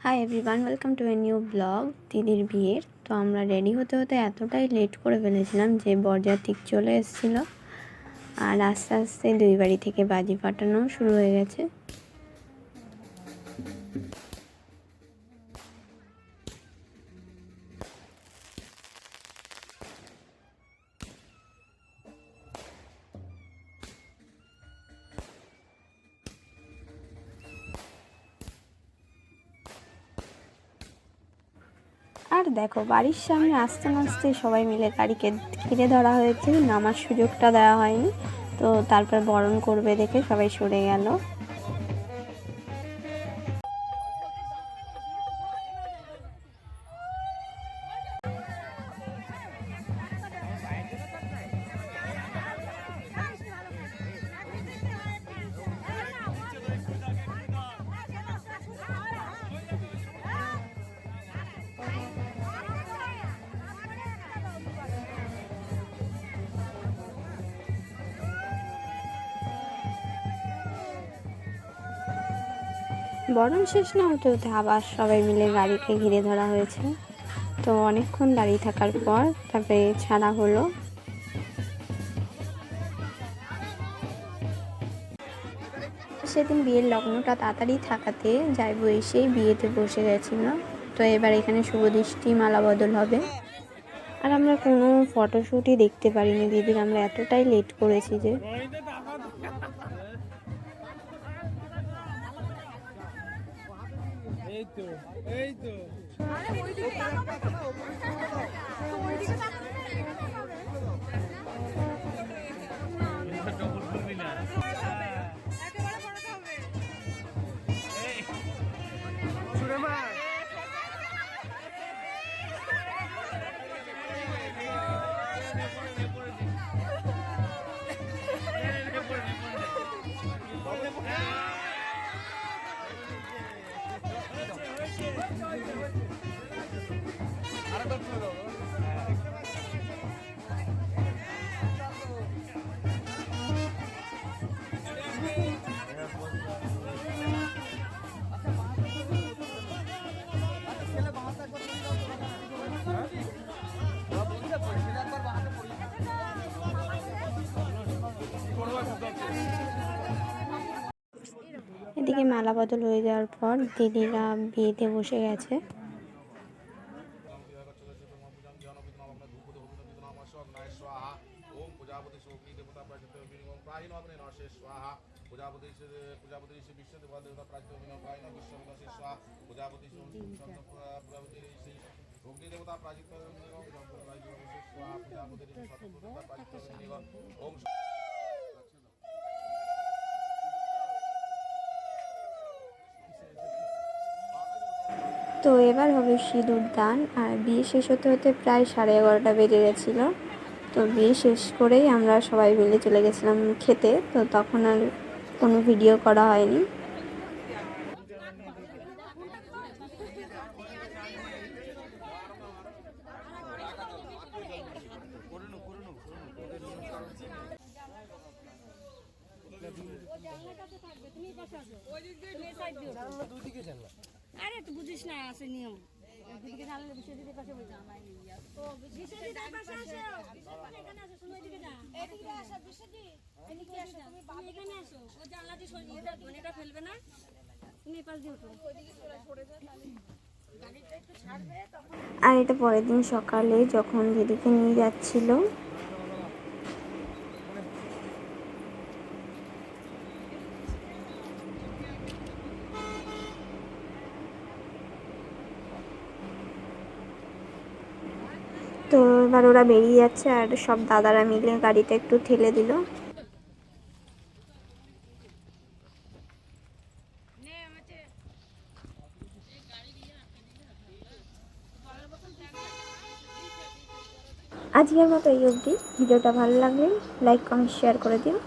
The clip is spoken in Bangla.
Hi everyone, welcome to a new blog দিদির বিয়ের। তো আমরা রেডি হতে হতে এতটাই লেট করে ফেলেছিলাম যে বরযাত্রী চলে এসেছিলো আর আস্তে আস্তে দুই বাড়ি থেকে বাজি ফাটানো শুরু হয়ে গেছে। আর দেখো, বাড়ির সামনে আসতে না আসতে সবাই মিলে গাড়িকে ঘিরে ধরা হয়েছে, নামার সুযোগটা দেওয়া হয়নি। তো তারপর বরণ করবে দেখে সবাই সরে গেল। বরণ শেষ না হতে হতে আবার সবাই মিলে গাড়িকে ঘিরে ধরা হয়েছে। তো অনেকক্ষণ দাঁড়িয়ে থাকার পর তারপরে ছাড়া হলো। সেদিন বিয়ের লগ্নটা তাড়াতাড়ি থাকাতে যাইবো এসেই বিয়েতে বসে গেছিল। তো এবার এখানে শুভদৃষ্টি মালা বদল হবে। আর আমরা কোনো ফটোশ্যুটই দেখতে পারিনি দিদির, আমরা এতটাই লেট করেছি যে। এদিকে মালা বদল হয়ে যাওয়ার পর দিদিরা বিয়েতে বসে গেছে। তো এবার হবে সিঁদুর দান। আর বিয়ে শেষ হতে হতে প্রায় 11:30 বেজে গেছিলো। তো বিয়ে শেষ করেই আমরা সবাই মিলে চলে গেছিলাম খেতে। তো তখন আর কোনো ভিডিও করা হয়নি। আরে তুই বুঝিস না, আছে নিয়ম। এদিকে ঢাললে বিশ্বজিতের পাশে বসে আমায় নিয়ে তো বিশ্বজিতের পাশে আসো, এখানে আসো, শুনো এদিকে যা, এদিকে আসো বিশ্বজিৎ, এদিকে আসো, তুমি এখানে আসো। ও জানলা দিয়ে সরিয়ে দাও, এটা ফেলবে না, তুমি এই পাশ দিয়ে ওঠো, ওইদিকে সরে যাও, তাহলে গাড়িটা একটু ছাড়বে তখন। আর এটা পরের দিন সকালে যখন দিদিকে নিয়ে যাচ্ছিল, তো এবার ওরা বেরিয়ে যাচ্ছে আর সব দাদারা মিলে গাড়িটা একটু ঠেলে দিল। আজকের মতো এই অবধি। ভিডিওটা ভালো লাগলে লাইক কমেন্ট শেয়ার করে দিও।